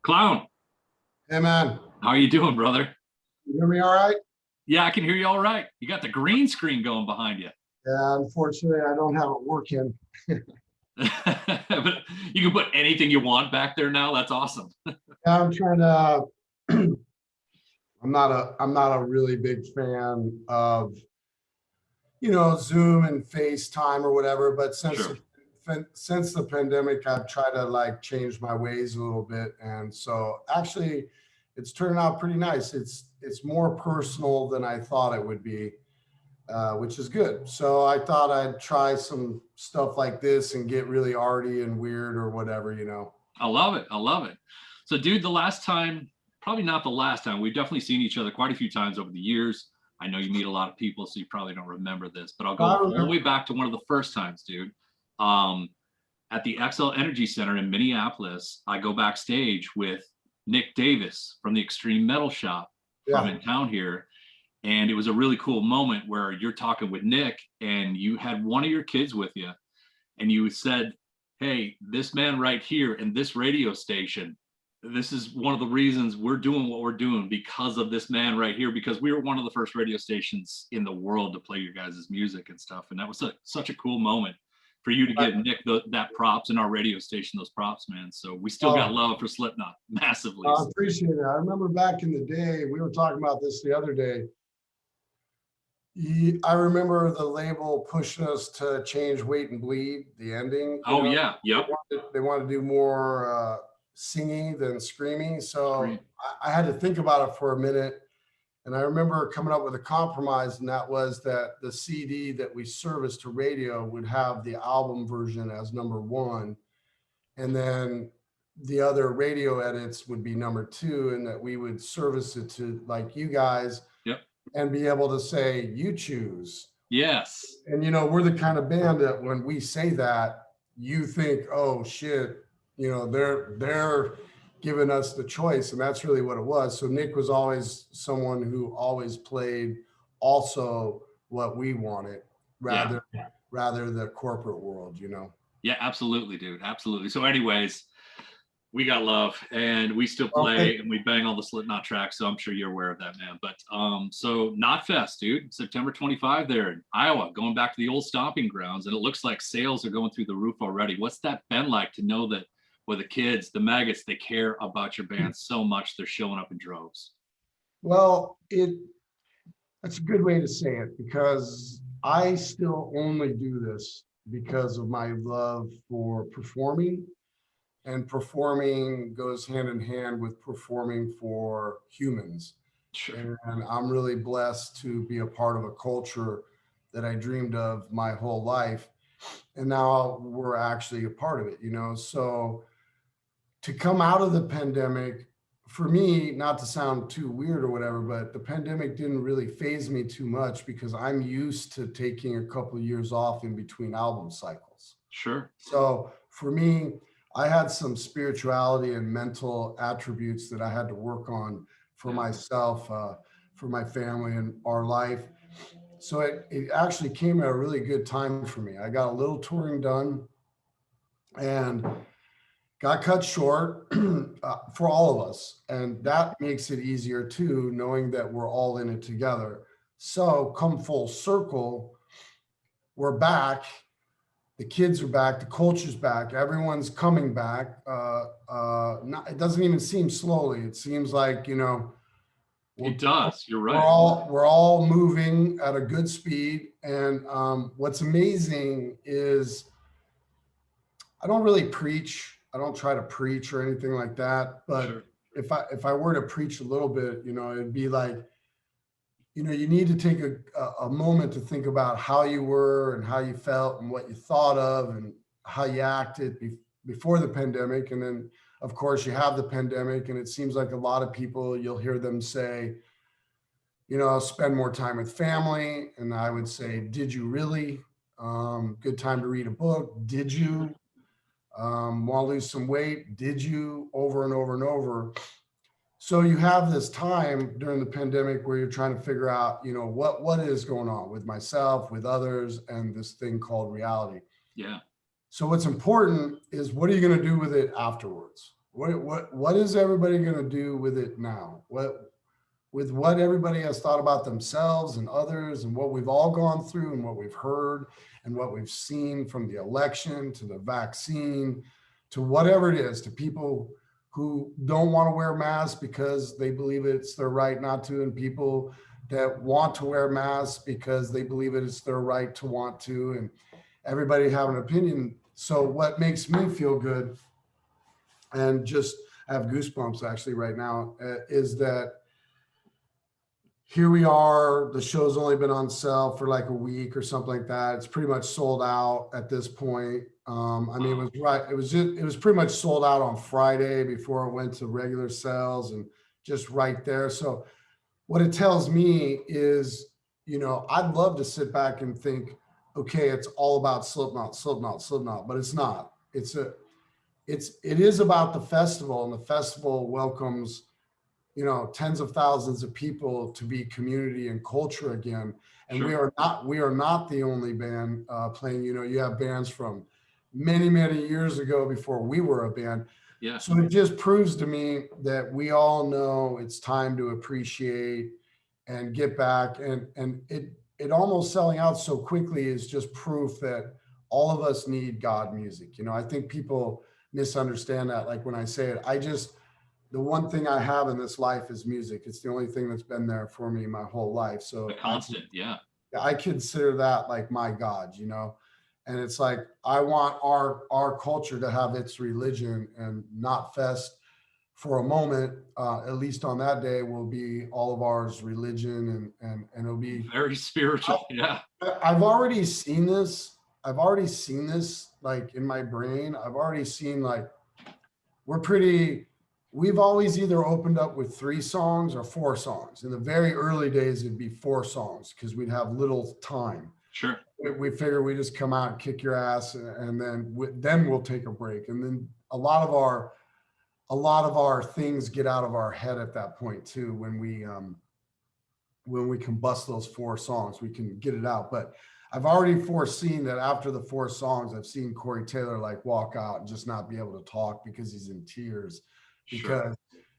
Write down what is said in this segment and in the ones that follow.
Clown, Hey man, how you doing, brother? you hear me all right? Yeah, I can hear you all right. You got the green screen going behind you. Yeah, unfortunately, I don't have it working. But you can put anything you want back there now. That's awesome. Yeah, I'm trying to. I'm not a really big fan of Zoom and FaceTime or whatever. But Sure. since the pandemic, I've tried to like change my ways a little bit, and so actually, it's turning out pretty nice. It's more personal than I thought it would be. Which is good. So I thought I'd try some stuff like this and get really arty and weird or whatever. I love it. I love it. So, dude, the last time, probably not the last time, we've definitely seen each other quite a few times over the years. I know you meet a lot of people, so you probably don't remember this, but I'll go I all the remember. way back to one of the first times, dude. Um, at the XL Energy Center in Minneapolis, I go backstage with Nick Davis from the Extreme Metal Shop from Yeah. in town here. And it was a really cool moment where you're talking with Nick and you had one of your kids with you and you said, hey, this man right here in this radio station, this is one of the reasons we're doing what we're doing because of this man right here, because we were one of the first radio stations in the world to play your guys' music and stuff. And that was such a cool moment for you to give Nick that props and our radio station those props, man. So we still got Oh, love for Slipknot massively. I appreciate it. I remember back in the day, we were talking about this the other day. I remember the label pushing us to change Wait and Bleed, the ending. Oh, yeah. Yep. They wanted to do more singing than screaming. So Great. I had to think about it for a minute. And I remember coming up with a compromise, and that was that the CD that we serviced to radio would have the album version as number one. And then the other radio edits would be number two, and that we would service it to like you guys Yep. and be able to say, you choose. Yes. And, we're the kind of band that when we say that, you think, oh shit, they're giving us the choice. And that's really what it was. So Nick was always someone who always played also what we wanted rather the corporate world. Yeah, absolutely, dude. Absolutely. So anyways, we got love and we still play and we bang all the Slipknot tracks. So I'm sure you're aware of that, man. But so Knotfest, dude, September 25 there in Iowa, going back to the old stomping grounds. And it looks like sales are going through the roof already. What's that been like to know that with the kids, the maggots, they care about your band so much they're showing up in droves? Well, that's a good way to say it, because I still only do this because of my love for performing. And performing goes hand in hand with performing for humans. Sure. And I'm really blessed to be a part of a culture that I dreamed of my whole life. And now we're actually a part of it, So to come out of the pandemic, for me, not to sound too weird or whatever, but the pandemic didn't really faze me too much because I'm used to taking a couple of years off in between album cycles. Sure. So for me, I had some spirituality and mental attributes that I had to work on for myself, for my family and our life. So it actually came at a really good time for me. I got a little touring done and got cut short for all of us. And that makes it easier too, knowing that we're all in it together. So come full circle, we're back. The kids are back, the culture's back, everyone's coming back. It doesn't even seem slowly. It seems like, It does. You're right. We're all moving at a good speed. And what's amazing is I don't really preach. I don't try to preach or anything like that. But Sure. if I were to preach a little bit, it'd be like, you need to take a moment to think about how you were and how you felt and what you thought of and how you acted before the pandemic. And then, of course, you have the pandemic, and it seems like a lot of people, you'll hear them say, spend more time with family. And I would say, did you really? Good time to read a book. Did you? Want to lose some weight? Did you? Over and over and over. So you have this time during the pandemic where you're trying to figure out, what is going on with myself, with others, and this thing called reality. Yeah. So what's important is, what are you going to do with it afterwards? What is everybody going to do with it now? What everybody has thought about themselves and others and what we've all gone through and what we've heard and what we've seen, from the election to the vaccine to whatever it is, to people who don't want to wear masks because they believe it's their right not to, and people that want to wear masks because they believe it's their right to want to, and everybody have an opinion. So what makes me feel good, and just I have goosebumps actually right now, is that here we are. The show's only been on sale for like a week or something like that. It's pretty much sold out at this point. I mean, it was pretty much sold out on Friday before it went to regular sales, and just right there. So what it tells me is, I'd love to sit back and think, okay, it's all about Slipknot, but it's not. It is about the festival, and the festival welcomes, tens of thousands of people to be community and culture again. And Sure. we are not the only band playing. You have bands from many, many years ago before we were a band. Yeah. So it just proves to me that we all know it's time to appreciate and get back. And it almost selling out so quickly is just proof that all of us need God music. I think people misunderstand that. Like when I say it, the one thing I have in this life is music. It's the only thing that's been there for me my whole life. So The constant. Yeah. I consider that like my God, and it's like, I want our culture to have its religion, and Knotfest for a moment, at least on that day, will be all of ours religion, and it'll be Very spiritual. Yeah. I've already seen this. Like in my brain. I've already seen like we've always either opened up with 3 songs or 4 songs. In the very early days, it'd be 4 songs because we'd have little time. Sure. We figure we just come out and kick your ass, and then we'll take a break. And then a lot of our things get out of our head at that point too. When we combust those 4 songs, we can get it out. But I've already foreseen that after the 4 songs, I've seen Corey Taylor like walk out and just not be able to talk because he's in tears,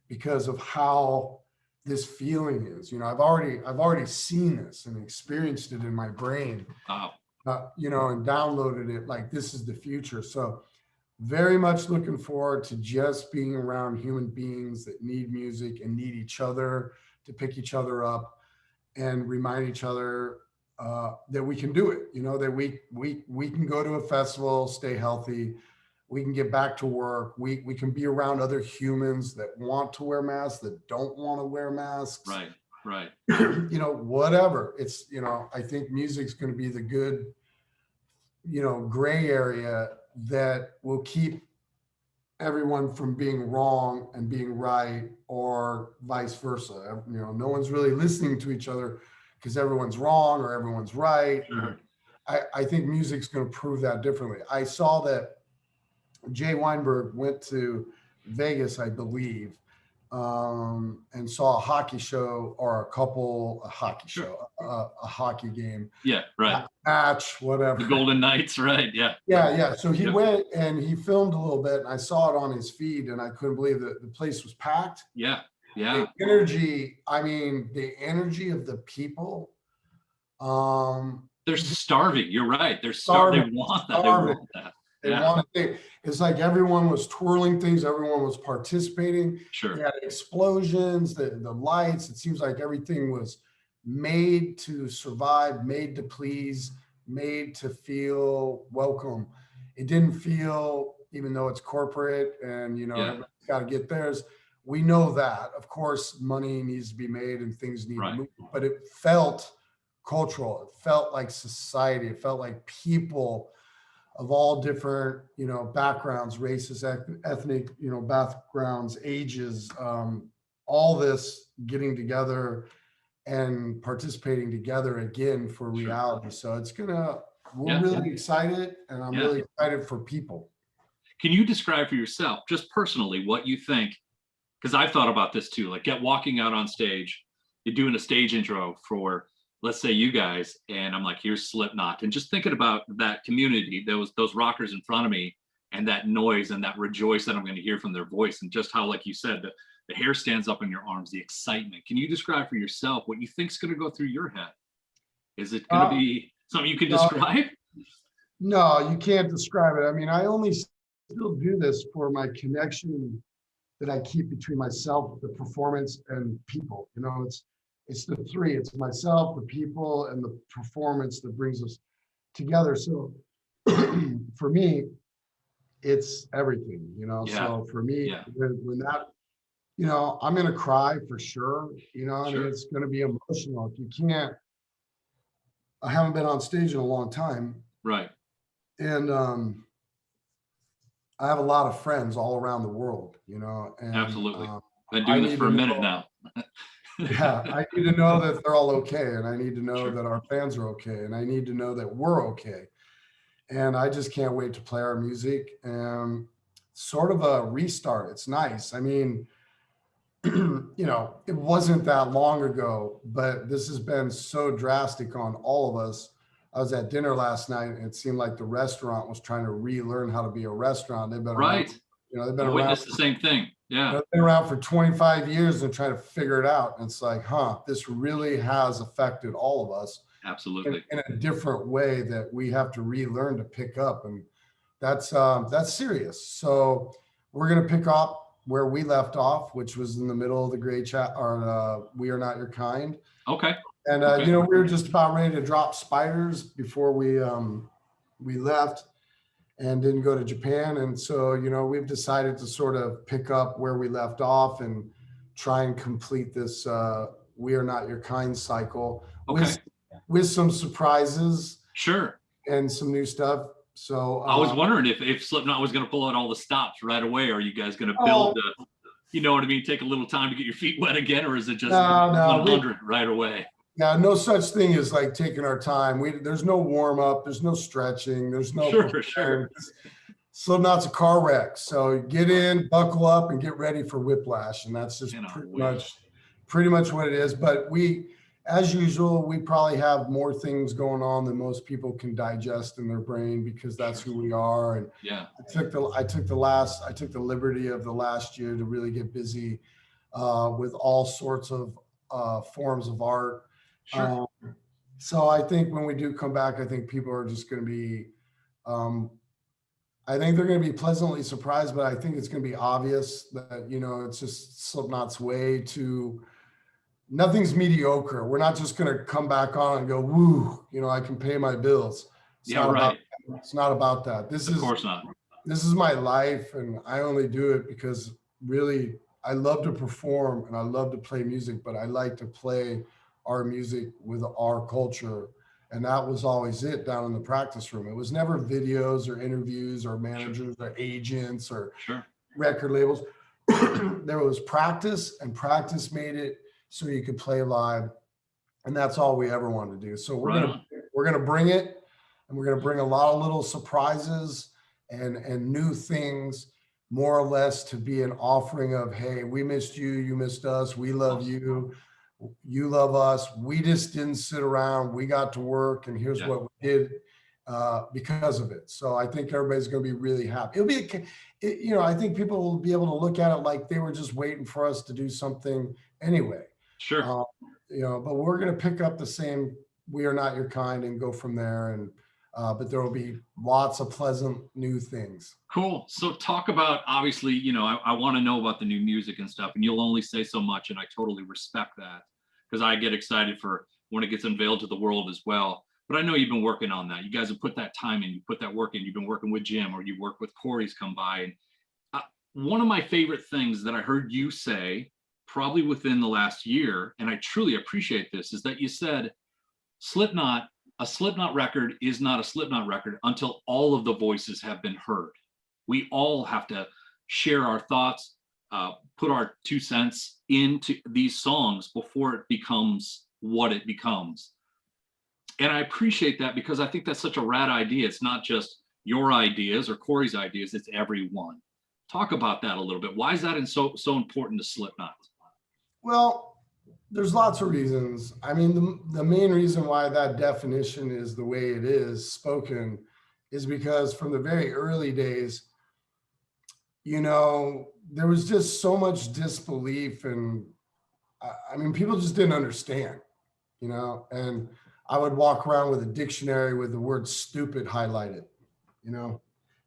because of how this feeling is. I've already seen this and experienced it in my brain, Wow. and downloaded it. Like, this is the future. So very much looking forward to just being around human beings that need music and need each other to pick each other up and remind each other that we can do it, that we can go to a festival, stay healthy, we can get back to work, we can be around other humans that want to wear masks, that don't want to wear masks. Right. Whatever. It's, I think music's going to be the good, gray area that will keep everyone from being wrong and being right, or vice versa. No one's really listening to each other because everyone's wrong or everyone's right. Sure. I think music's going to prove that differently. I saw that Jay Weinberg went to Vegas, I believe, and saw a hockey show, or a hockey game. Yeah, right. Match, whatever. The Golden Knights, right? Yeah. Yeah. So he went and he filmed a little bit, and I saw it on his feed, and I couldn't believe that the place was packed. Yeah. The energy, the energy of the people. They're starving. You're right. They're starving. They want that. They want to. It's like everyone was twirling things. Everyone was participating. Sure. They had explosions, the lights. It seems like everything was made to survive, made to please, made to feel welcome. It didn't feel, even though it's corporate and, everybody's got to get theirs. We know that. Of course, money needs to be made and things need to move, but it felt cultural. It felt like society. It felt like people of all different, backgrounds, races, ethnic, backgrounds, ages, all this getting together and participating together again for reality. So we're really excited, and I'm really excited for people. Can you describe for yourself, just personally, what you think? Because I've thought about this too, like walking out on stage, you're doing a stage intro for, let's say, you guys, and I'm like, here's Slipknot, and just thinking about that community, those rockers in front of me, and that noise and that rejoice that I'm going to hear from their voice, and just how, like you said, the hair stands up in your arms, the excitement. Can you describe for yourself what you think is going to go through your head? Is it going to be something you can no, describe? No, you can't describe it. I mean, I only still do this for my connection that I keep between myself, the performance, and people. You know, it's the three. It's myself, the people, and the performance that brings us together. So for me, it's everything, you know. Yeah. So for me, Yeah. when that, you know, I'm gonna cry for sure. You know, I mean, Sure. it's gonna be emotional. If you can't, I haven't been on stage in a long time, Right. and I have a lot of friends all around the world, you know, and Absolutely. Been I doing this need for to a minute know, now. yeah, I need to know that they're all okay, and I need to know Sure. that our fans are okay, and I need to know that we're okay. And I just can't wait to play our music, and sort of a restart. It's nice. I mean, you know, it wasn't that long ago, but this has been so drastic on all of us. I was at dinner last night, and it seemed like the restaurant was trying to relearn how to be a restaurant. They've been around, Right. you know, they've been I around, witnessed the same thing. you Yeah. know, they've been around for 25 years and trying to figure it out. And it's like, huh, this really has affected all of us Absolutely. in a different way that we have to relearn to pick up. And that's serious. So we're going to pick up where we left off, which was in the middle of the great chat, or We Are Not Your Kind. Okay. And Okay. you know, we were just about ready to drop Spiders before we left and didn't go to Japan. And so, you know, we've decided to sort of pick up where we left off and try and complete this We Are Not Your Kind cycle Okay. with some surprises Sure. and some new stuff. So I was wondering if Slipknot was going to pull out all the stops right away. Are you guys going to build you know what I mean? Take a little time to get your feet wet again, or is it just 100 right away? Yeah, no such thing as like taking our time. There's no warm up, there's no stretching, there's no Sure. Slipknot's a car wreck. So get in, buckle up, and get ready for whiplash. And that's just pretty much what it is. But as usual, we probably have more things going on than most people can digest in their brain, because that's who we are. And yeah, I took the liberty of the last year to really get busy with all sorts of forms of art. Sure. So I think when we do come back, I think people are just going to be, I think they're going to be pleasantly surprised, but I think it's going to be obvious that, you know, it's just Slipknot's way to, nothing's mediocre. We're not just going to come back on and go, woo, you know, I can pay my bills. It's not about that. Of course not. This is my life, and I only do it because really I love to perform and I love to play music, but I like to play our music with our culture. And that was always it down in the practice room. It was never videos or interviews or managers or agents or record labels. There was practice, and practice made it so you could play live. And that's all we ever wanted to do. So we're gonna bring it, and we're gonna bring a lot of little surprises and new things, more or less, to be an offering of, hey, we missed you, you missed us, we love you, you love us. We just didn't sit around. We got to work, and here's what we did because of it. So I think everybody's going to be really happy. You know, I think people will be able to look at it like they were just waiting for us to do something anyway. Sure. You know, but we're going to pick up the same We Are Not Your Kind and go from there. And but there will be lots of pleasant new things. Cool. So talk about, obviously, you know, I want to know about the new music and stuff, and you'll only say so much, and I totally respect that, because I get excited for when it gets unveiled to the world as well. But I know you've been working on that. You guys have put that time in, you put that work in, you've been working with Jim, or you work with Corey's come by. And one of my favorite things that I heard you say probably within the last year, and I truly appreciate this, is that you said a Slipknot record is not a Slipknot record until all of the voices have been heard. We all have to share our thoughts, put our 2 cents into these songs before it becomes what it becomes. And I appreciate that, because I think that's such a rad idea. It's not just your ideas or Corey's ideas, it's everyone. Talk about that a little bit. Why is that so important to Slipknot? Well, there's lots of reasons. I mean, the main reason why that definition is the way it is spoken is because from the very early days, there was just so much disbelief, and I mean, people just didn't understand, and I would walk around with a dictionary with the word stupid highlighted, you know,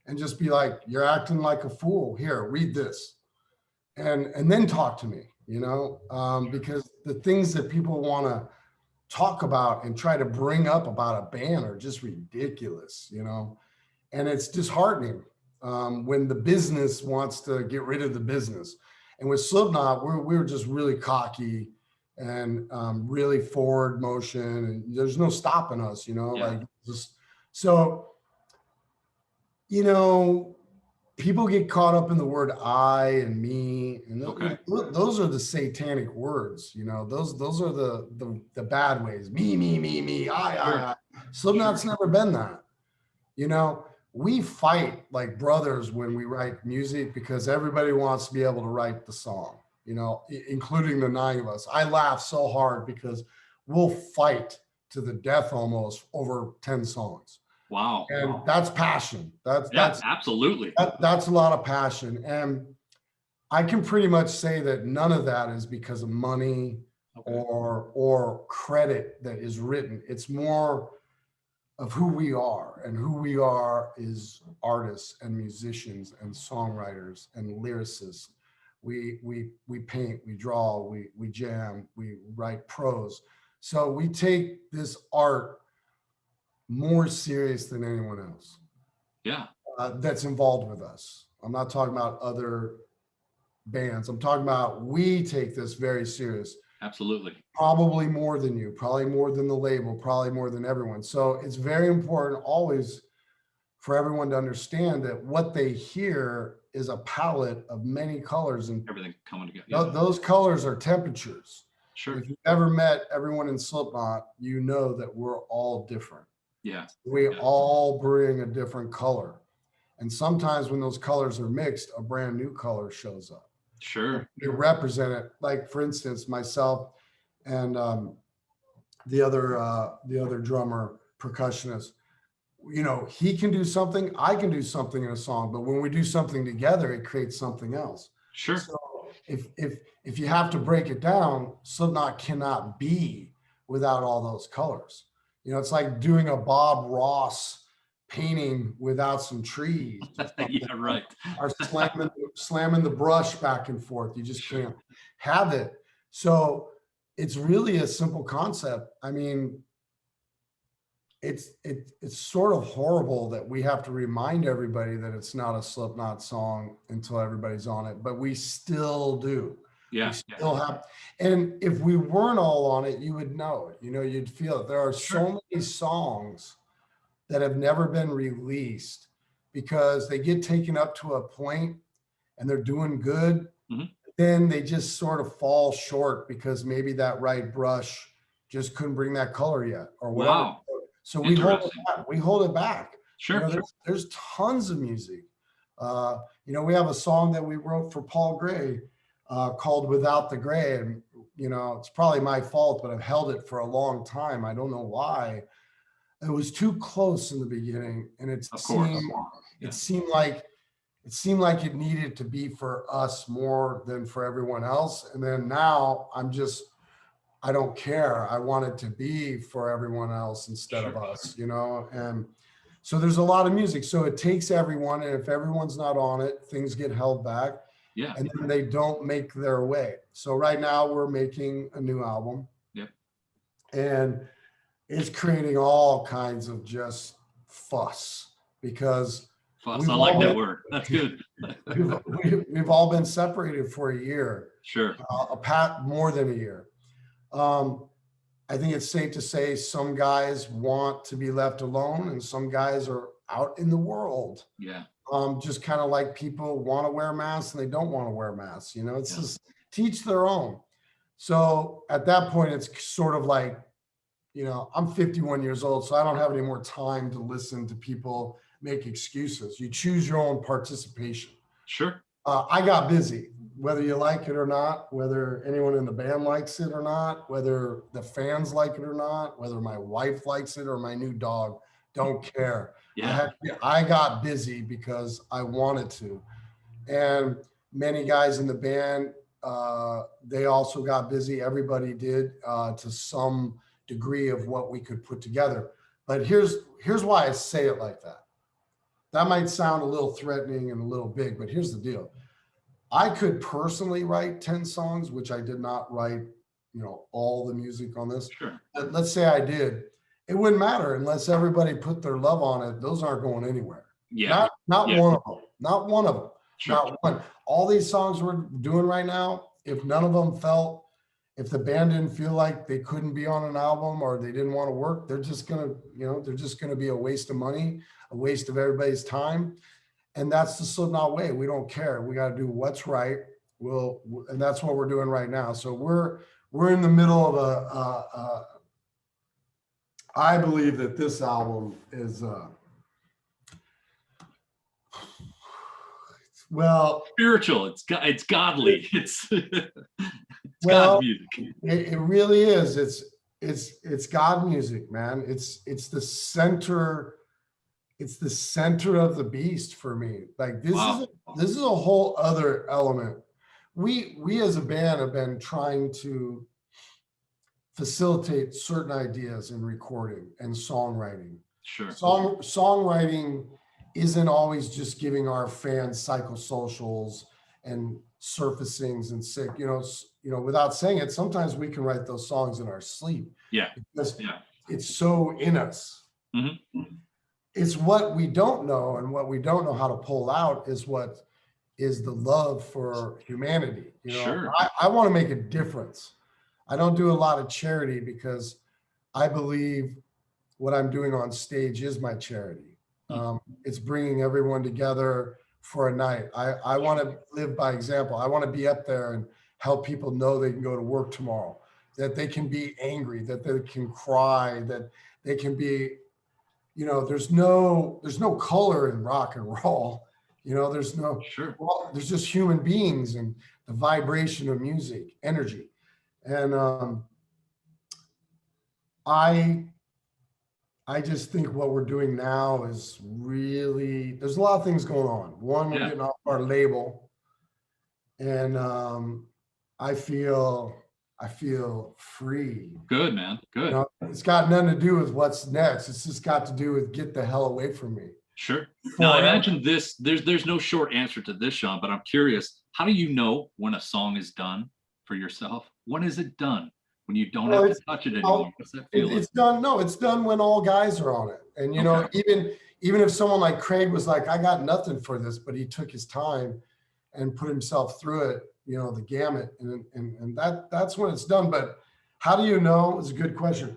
and just be like, you're acting like a fool. Here, read this. And then talk to me, because the things that people want to talk about and try to bring up about a band are just ridiculous, and it's disheartening when the business wants to get rid of the business. And with Slipknot, we're just really cocky and really forward motion, and there's no stopping us, like just so, people get caught up in the word I and me, and those are the satanic words, those are the bad ways. Me, I. Slipknot's never been that. We fight like brothers when we write music because everybody wants to be able to write the song, including the 9 of us. I laugh so hard because we'll fight to the death almost over 10 songs. Wow. And that's passion. That's absolutely. That's a lot of passion. And I can pretty much say that none of that is because of money or credit that is written. It's more of who we are, and who we are is artists and musicians and songwriters and lyricists. We paint, we draw, we jam, we write prose. So we take this art more serious than anyone else. Yeah. That's involved with us. I'm not talking about other bands. I'm talking about we take this very serious. Absolutely. Probably more than you, probably more than the label, probably more than everyone. So it's very important always for everyone to understand that what they hear is a palette of many colors, and everything coming together. Those colors are temperatures. Sure. If you've ever met everyone in Slipknot, you know that we're all different. Yeah. We all bring a different color. And sometimes when those colors are mixed, a brand new color shows up. Sure. They represent it. Like, for instance, myself and the other drummer, percussionist, he can do something, I can do something in a song, but when we do something together, it creates something else. Sure. So if you have to break it down, Slipknot cannot be without all those colors. It's like doing a Bob Ross painting without some trees. Yeah, right. Or slamming the brush back and forth. You just can't have it. So it's really a simple concept. I mean, it's sort of horrible that we have to remind everybody that it's not a Slipknot song until everybody's on it, but we still do. Yeah. We still have, and if we weren't all on it, you would know it. You'd feel it. There are so many songs that have never been released because they get taken up to a point and they're doing good. Mm-hmm. Then they just sort of fall short because maybe that right brush just couldn't bring that color yet or whatever. Wow. So we hold it back. Sure. There's tons of music. We have a song that we wrote for Paul Gray called Without the Gray. And, it's probably my fault, but I've held it for a long time. I don't know why. It was too close in the beginning, and it seemed like it needed to be for us more than for everyone else. And then now I don't care. I want it to be for everyone else instead of us, and so there's a lot of music. So it takes everyone, and if everyone's not on it, things get held back. Yeah. And then they don't make their way. So right now we're making a new album. Yep. And it's creating all kinds of just fuss because I like that word. That's good. we've all been separated for a year. Sure. More than a year. I think it's safe to say some guys want to be left alone and some guys are out in the world. Yeah. Just kind of like people want to wear masks and they don't want to wear masks. It's just teach their own. So at that point, it's sort of like, I'm 51 years old, so I don't have any more time to listen to people make excuses. You choose your own participation. Sure. I got busy, whether you like it or not, whether anyone in the band likes it or not, whether the fans like it or not, whether my wife likes it or my new dog, don't care. Yeah. I got busy because I wanted to. And many guys in the band, they also got busy. Everybody did, to some degree of what we could put together. But here's why I say it like that. That might sound a little threatening and a little big, but here's the deal. I could personally write 10 songs, which I did not write, all the music on this. Sure. But let's say I did. It wouldn't matter unless everybody put their love on it. Those aren't going anywhere. Yeah. Not Yeah. one of them. Not one of them. Sure. Not one. All these songs we're doing right now, if none of them if the band didn't feel like they couldn't be on an album or they didn't want to work, they're just gonna be a waste of money, a waste of everybody's time. And that's the Slipknot way. We don't care. We got to do what's right. And that's what we're doing right now. So we're in the middle of I believe that this album is well, spiritual. It's godly. It's well, God's music. It really is. It's God music, man. It's the center. It's the center of the beast for me. Like this Wow. is a whole other element. We as a band have been trying to facilitate certain ideas in recording and songwriting. Sure. Songwriting isn't always just giving our fans psychosocials and surfacings and sick, without saying it, sometimes we can write those songs in our sleep. Yeah. Because Yeah. it's so in us. Mm-hmm. It's what we don't know, and what we don't know how to pull out is what is the love for humanity. Sure. I want to make a difference. I don't do a lot of charity because I believe what I'm doing on stage is my charity. It's bringing everyone together for a night. I want to live by example. I want to be up there and help people know they can go to work tomorrow, that they can be angry, that they can cry, that they can be, there's no color in rock and roll. There's no, Sure. well, there's just human beings and the vibration of music, energy. And I just think what we're doing now is really, there's a lot of things going on. One, we're getting off our label, and I feel free. Good, man. Good. It's got nothing to do with what's next. It's just got to do with get the hell away from me. Sure. Now, I imagine this, there's no short answer to this, Shawn, but I'm curious, how do you know when a song is done for yourself? When is it done? When you don't have to touch it anymore? What's that feel like? It's done. No, it's done when all guys are on it. And, even if someone like Craig was like, I got nothing for this, but he took his time and put himself through it, the gamut. And that's when it's done. But how do you know? It's a good question.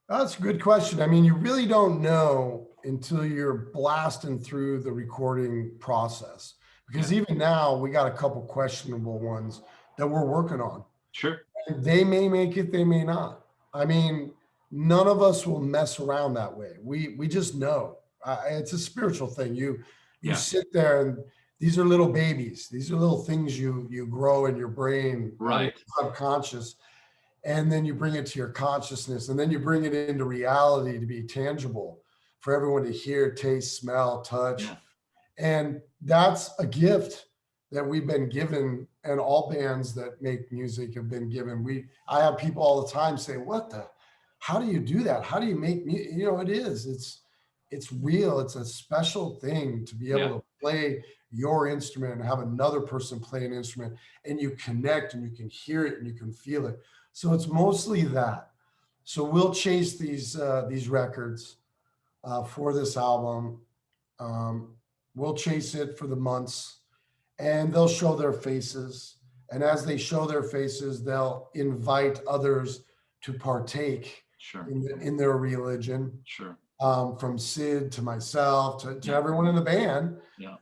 That's a good question. I mean, you really don't know until you're blasting through the recording process. Because even now, we got a couple questionable ones that we're working on. Sure. And they may make it, they may not. I mean, none of us will mess around that way. We just know. It's a spiritual thing. You sit there, and these are little babies. These are little things you grow in your brain, right? Subconscious, and then you bring it to your consciousness, and then you bring it into reality to be tangible for everyone to hear, taste, smell, touch. Yeah. And that's a gift that we've been given, and all bands that make music have been given. I have people all the time say, how do you do that? How do you make music? It's real. It's a special thing to be able to play your instrument and have another person play an instrument, and you connect and you can hear it and you can feel it. So it's mostly that. So we'll chase these records for this album. We'll chase it for the months, and they'll show their faces. And as they show their faces, they'll invite others to partake in their religion. Sure. From Sid to myself to everyone in the band. Yeah.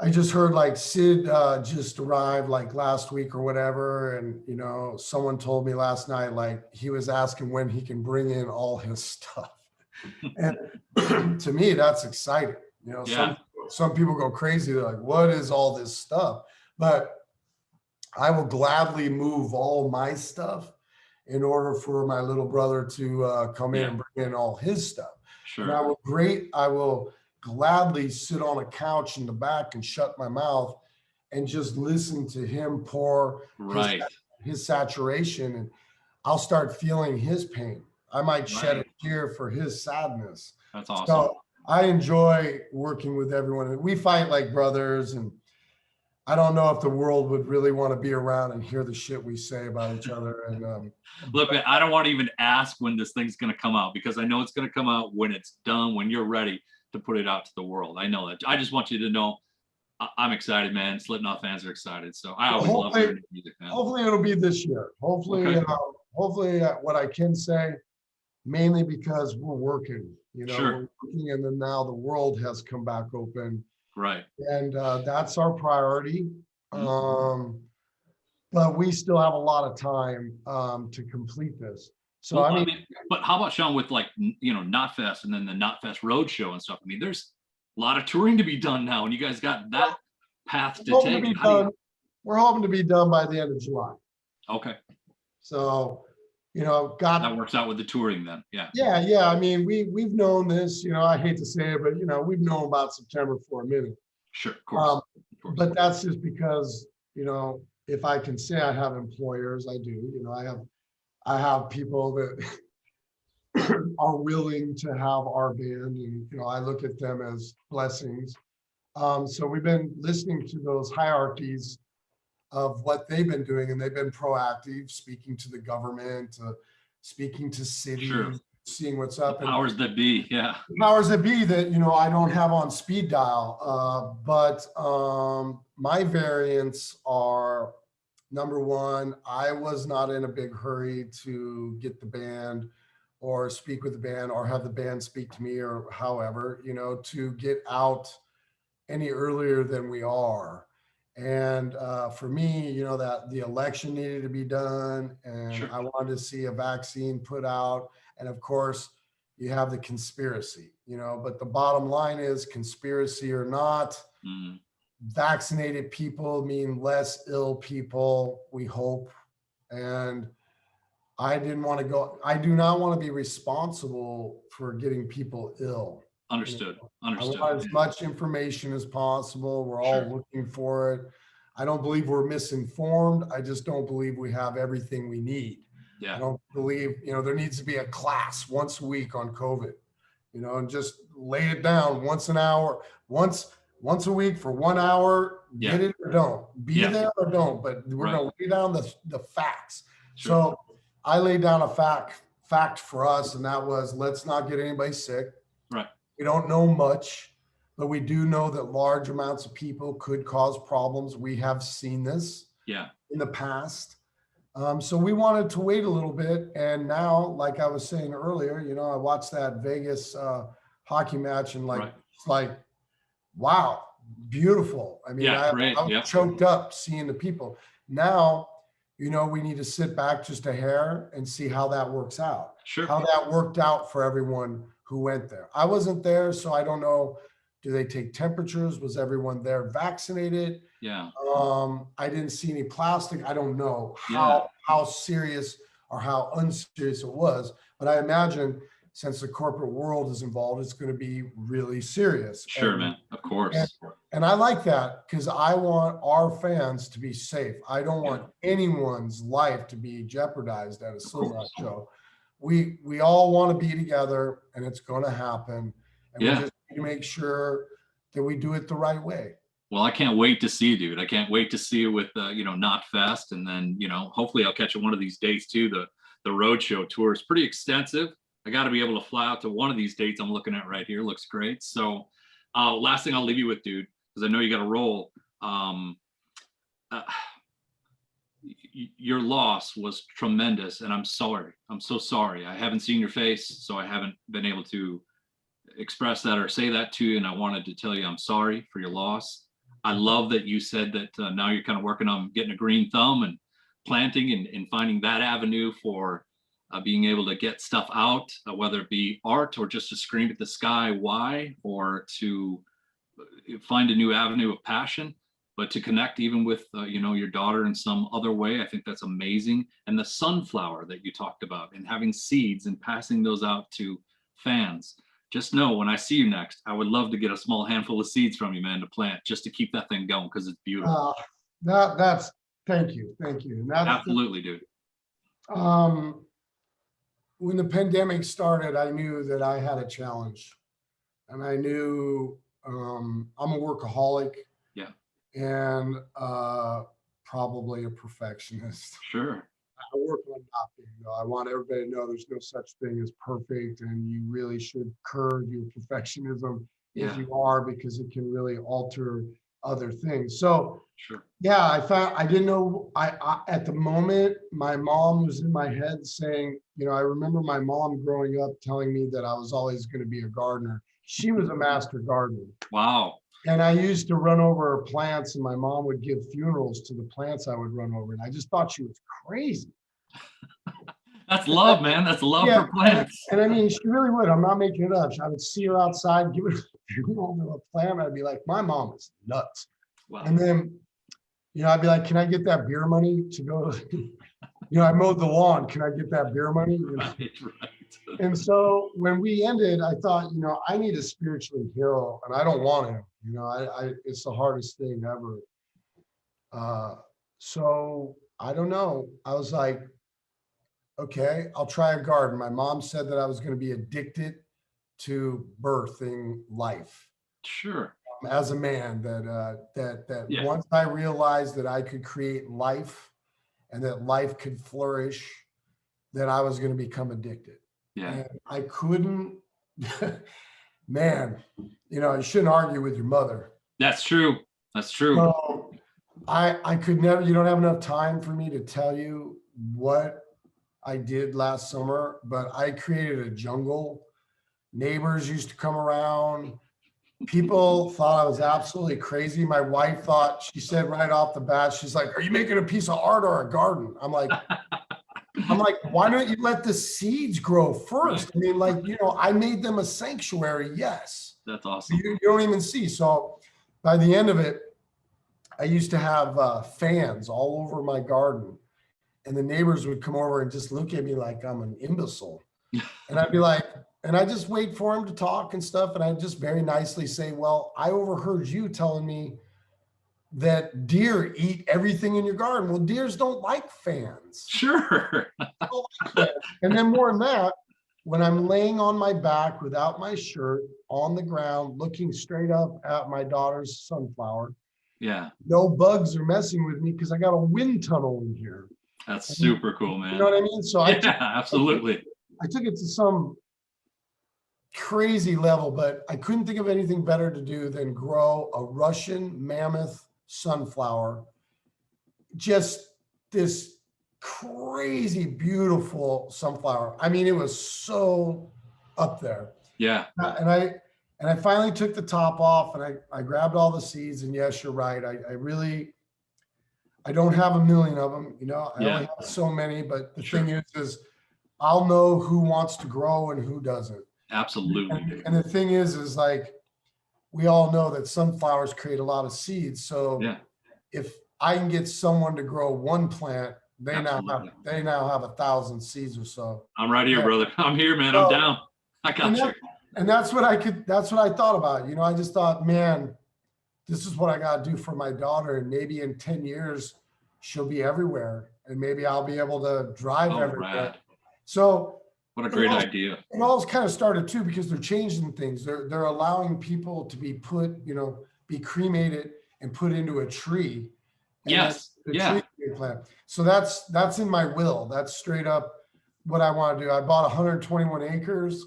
I just heard like Sid just arrived like last week or whatever. And, someone told me last night, like he was asking when he can bring in all his stuff. And to me, that's exciting. Some people go crazy. They're like, what is all this stuff? But I will gladly move all my stuff in order for my little brother to come in and bring in all his stuff. Sure. And I will gladly sit on a couch in the back and shut my mouth and just listen to him pour his saturation, and I'll start feeling his pain. I might shed a tear for his sadness. That's awesome. So I enjoy working with everyone. We fight like brothers, and I don't know if the world would really want to be around and hear the shit we say about each other. And look, man, I don't want to even ask when this thing's going to come out, because I know it's going to come out when it's done, when you're ready to put it out to the world. I know that. I just want you to know I'm excited, man. Slipknot fans are excited. So I always love hearing music, man. Hopefully it'll be this year. Hopefully, what I can say, mainly because we're working, we're working, and then now the world has come back open. Right. And that's our priority. But we still have a lot of time to complete this. So well, I mean, but how about, Shawn, with like, Knotfest and then the Knotfest Roadshow and stuff? I mean, there's a lot of touring to be done now, and you guys got that path to take. We're hoping to be done by the end of July. Okay. So, that works out with the touring then. Yeah. Yeah. I mean, we've known this, I hate to say it, but we've known about September for a minute. Sure, of course. But that's just because, if I can say I have employers, I do. I have people that are willing to have our band, and I look at them as blessings. So we've been listening to those hierarchies of what they've been doing, and they've been proactive, speaking to the government, speaking to cities, seeing what's up. The powers that be, yeah. Powers that be that I don't have on speed dial, but my variants are, number one, I was not in a big hurry to get the band or speak with the band or have the band speak to me, or however, to get out any earlier than we are. And for me, that the election needed to be done, and I wanted to see a vaccine put out. And of course, you have the conspiracy, but the bottom line is, conspiracy or not, vaccinated people mean less ill people, we hope. And I didn't want to go, I do not want to be responsible for getting people ill. Understood. I want as much information as possible. We're all looking for it. I don't believe we're misinformed. I just don't believe we have everything we need. Yeah. I don't believe, there needs to be a class once a week on COVID, and just lay it down once an hour, once a week for 1 hour, get it or don't, be there or don't, but we're going to lay down the facts. So I laid down a fact for us, and that was, let's not get anybody sick. Right. We don't know much, but we do know that large amounts of people could cause problems. We have seen this in the past. So we wanted to wait a little bit. And now, like I was saying earlier, I watched that Vegas hockey match, and it's like, wow, beautiful. I mean, I was choked up seeing the people. Now, we need to sit back just a hair and see how that works out. How that worked out for everyone who went there. I wasn't there, so I don't know. Do they take temperatures? Was everyone there vaccinated? Yeah. I didn't see any plastic. I don't know how serious or how unserious it was, but I imagine since the corporate world is involved, it's going to be really serious. Sure, man. Of course. And I like that, because I want our fans to be safe. I don't want anyone's life to be jeopardized at a Slipknot show. We all want to be together, and it's going to happen. And we just need to make sure that we do it the right way. Well, I can't wait to see you, dude. I can't wait to see you with, Knotfest. And then, hopefully I'll catch you one of these dates too. The Roadshow tour is pretty extensive. I got to be able to fly out to one of these dates I'm looking at right here. Looks great. So last thing I'll leave you with, dude, because I know you got to roll. Your loss was tremendous, and I'm sorry. I'm so sorry. I haven't seen your face, so I haven't been able to express that or say that to you. And I wanted to tell you I'm sorry for your loss. I love that you said that now you're kind of working on getting a green thumb and planting and finding that avenue for being able to get stuff out, whether it be art or just to scream at the sky, why, or to find a new avenue of passion. but to connect even with, your daughter in some other way, I think that's amazing. And the sunflower that you talked about and having seeds and passing those out to fans. Just know when I see you next, I would love to get a small handful of seeds from you, man, to plant just to keep that thing going because it's beautiful. That's thank you. And that's Absolutely, dude. When the pandemic started, I knew that I had a challenge, and I knew I'm a workaholic. Yeah. And probably a perfectionist. Sure. I work on not being, though. I want everybody to know there's no such thing as perfect, and you really should curb your perfectionism if you are, because it can really alter other things. So sure. Yeah, I didn't know, I at the moment, my mom was in my head saying, I remember my mom growing up telling me that I was always going to be a gardener. She was a master gardener. Wow. And I used to run over her plants, and my mom would give funerals to the plants I would run over. And I just thought she was crazy. That's love, man. That's love for plants. And I mean, she really would. I'm not making it up. I would see her outside, give her a funeral to a plant. I'd be like, my mom is nuts. Wow. And then, I'd be like, can I get that beer money to go? I mowed the lawn. Can I get that beer money? Right. And so when we ended, I thought, I need to spiritually heal, and I don't want to. It's the hardest thing ever. So I don't know. I was like, okay, I'll try a garden. My mom said that I was going to be addicted to birthing life. Sure. As a man, that once I realized that I could create life and that life could flourish, that I was going to become addicted. Yeah. And I couldn't, man, you shouldn't argue with your mother. That's true. That's true. So I could never, you don't have enough time for me to tell you what I did last summer, but I created a jungle. Neighbors used to come around. People thought I was absolutely crazy. My wife thought, she said right off the bat, she's like, are you making a piece of art or a garden? I'm like, why don't you let the seeds grow first? I mean, I made them a sanctuary. Yes. That's awesome. You don't even see. So by the end of it, I used to have fans all over my garden, and the neighbors would come over and just look at me like I'm an imbecile. And I'd be like, and I just wait for him to talk and stuff. And I just very nicely say, well, I overheard you telling me that deer eat everything in your garden. Well, deers don't like fans. Sure. And then more than that, when I'm laying on my back without my shirt on the ground, looking straight up at my daughter's sunflower, no bugs are messing with me because I got a wind tunnel in here. That's super cool, man. You know what I mean? So absolutely. I took it to some crazy level, but I couldn't think of anything better to do than grow a Russian mammoth sunflower. Just this crazy, beautiful sunflower. I mean, it was so up there. Yeah. And I finally took the top off, and I grabbed all the seeds, and yes, you're right. I don't have a million of them, I only have so many, but the thing is I'll know who wants to grow and who doesn't. Absolutely. And the thing is like, we all know that sunflowers create a lot of seeds. So if I can get someone to grow one plant, they now have 1,000 seeds or so. I'm right here, brother. I'm here, man. I'm down. I got you. And that's what I thought about. I just thought, man, this is what I got to do for my daughter. And maybe in 10 years, she'll be everywhere. And maybe I'll be able to drive everywhere. Rad. So what a great idea. It all kind of started too, because they're changing things. They're allowing people to be be cremated and put into a tree. Yes. Tree plant. So that's in my will. That's straight up what I want to do. I bought 121 acres.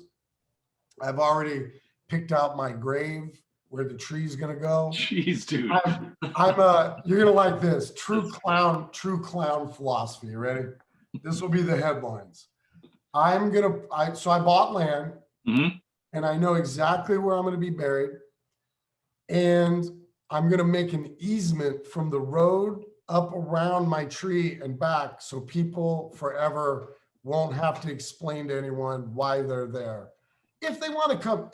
I've already picked out my grave where the tree's gonna go. Jeez, dude. You're gonna like this. True clown philosophy. You ready? This will be the headlines. So I bought land, and I know exactly where I'm going to be buried. And I'm going to make an easement from the road up around my tree and back, so people forever won't have to explain to anyone why they're there. If they want to come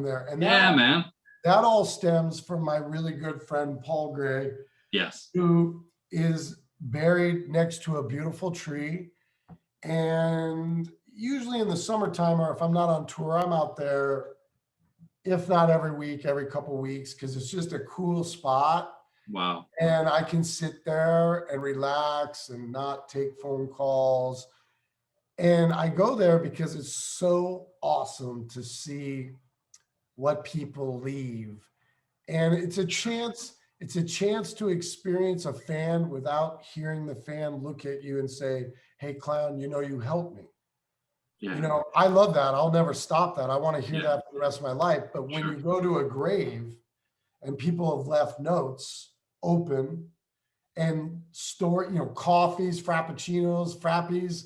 there. And man. that all stems from my really good friend, Paul Gray, Yes. who is buried next to a beautiful tree. And usually in the summertime, or if I'm not on tour, I'm out there, if not every week, every couple of weeks, because it's just a cool spot. Wow. And I can sit there and relax and not take phone calls. And I go there because it's so awesome to see what people leave. And it's a chance to experience a fan without hearing the fan look at you and say, "Hey, clown, you helped me." Yeah. I love that. I'll never stop that. I want to hear Yeah. that for the rest of my life. But when you go to a grave and people have left notes open and store, coffees, frappuccinos, frappies,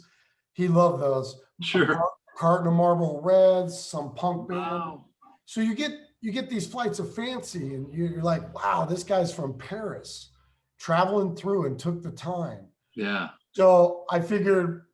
he loved those. Sure. A carton of Marlboro Reds, some punk band. Wow. So you get these flights of fancy, and you're like, wow, this guy's from Paris, traveling through and took the time. Yeah. So I figured,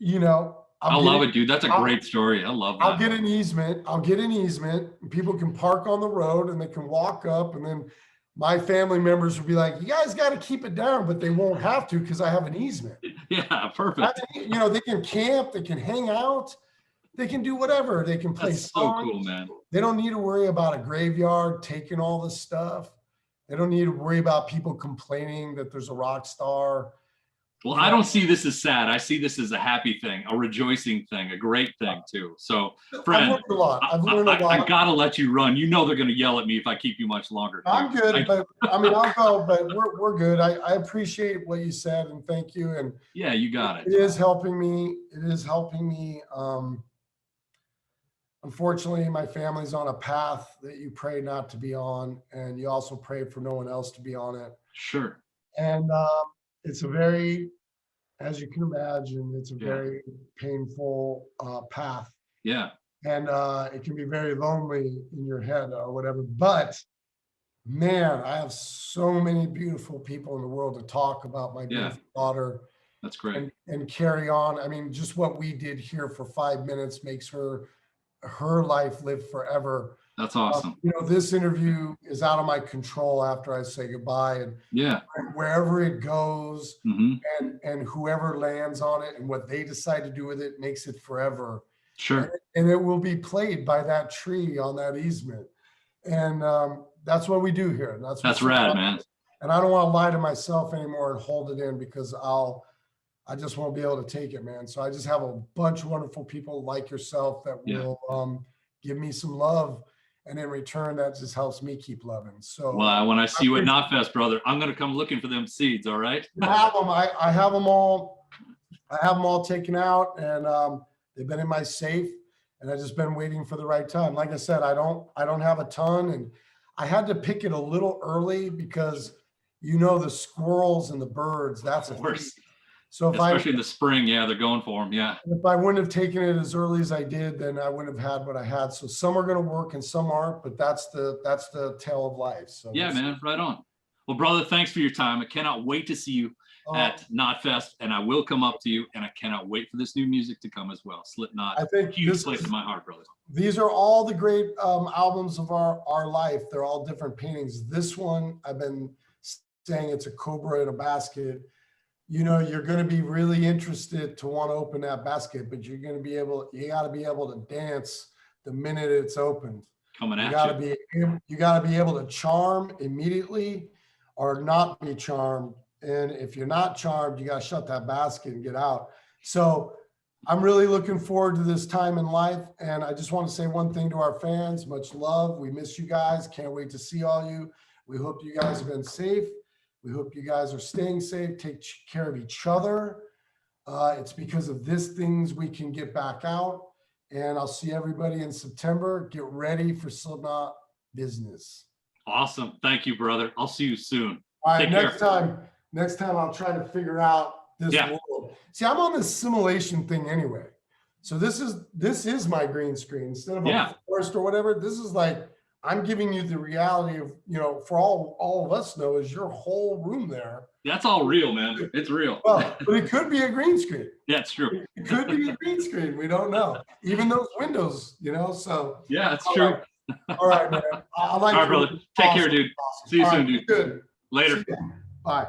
I love it, dude. That's a great story. I love that. I'll get an easement. And people can park on the road and they can walk up, and then my family members will be like, "You guys got to keep it down," but they won't have to because I have an easement. Yeah, perfect. They can camp, they can hang out, they can do whatever. They can play That's songs. so cool, man. They don't need to worry about a graveyard taking all this stuff. They don't need to worry about people complaining that there's a rock star. Well, I don't see this as sad. I see this as a happy thing, a rejoicing thing, a great thing too. So, friend, I've learned a lot. I gotta let you run. They're gonna yell at me if I keep you much longer. I'm good, but I'll go. But we're good. I appreciate what you said, and thank you. And yeah, you got it. It is helping me. Unfortunately, my family's on a path that you pray not to be on, and you also pray for no one else to be on it. Sure. And it's a very, as you can imagine, it's a very painful path. Yeah. And it can be very lonely in your head or whatever. But man, I have so many beautiful people in the world to talk about my beautiful daughter. That's great. And carry on. I mean, just what we did here for 5 minutes makes her life live forever. That's awesome. This interview is out of my control after I say goodbye, and wherever it goes, and whoever lands on it and what they decide to do with it makes it forever. Sure. And it will be played by that tree on that easement. And that's what we do here. That's rad, man. And I don't want to lie to myself anymore and hold it in, because I just won't be able to take it, man. So I just have a bunch of wonderful people like yourself that will give me some love. And in return, that just helps me keep loving. So when I see you at Knotfest, brother, I'm going to come looking for them seeds. All right. I have them. I have them all. I have them all taken out, and they've been in my safe, and I've just been waiting for the right time. Like I said, I don't have a ton, and I had to pick it a little early because the squirrels and the birds. That's of course. So especially in the spring, they're going for them. Yeah. If I wouldn't have taken it as early as I did, then I wouldn't have had what I had. So some are going to work and some aren't, but that's the tale of life. So man, right on. Well, brother, thanks for your time. I cannot wait to see you at Knotfest, and I will come up to you, and I cannot wait for this new music to come as well. Slipknot, I think huge place in my heart, brother. These are all the great albums of our life. They're all different paintings. This one, I've been saying it's a cobra in a basket. You're going to be really interested to want to open that basket, but you got to be able to dance the minute it's opened. Coming at you. You got to be able to charm immediately or not be charmed. And if you're not charmed, you got to shut that basket and get out. So I'm really looking forward to this time in life. And I just want to say one thing to our fans, much love. We miss you guys. Can't wait to see all you. We hope you guys have been safe. We hope you guys are staying safe. Take care of each other. It's because of these things we can get back out. And I'll see everybody in September. Get ready for Slipknot business. Awesome. Thank you, brother. I'll see you soon. All right. Next time I'll try to figure out this world. See, I'm on this simulation thing anyway. So this is my green screen instead of a forest or whatever. This is like, I'm giving you the reality of, for all of us know is your whole room there. That's all real, man. It's real. Well, but it could be a green screen. Yeah, it's true. It could be a green screen. We don't know. Even those windows, so. Yeah, it's true. All right, man. I like All right, brother. Take care, dude. Awesome. See you All soon, right, dude. good. Later. See ya. Bye.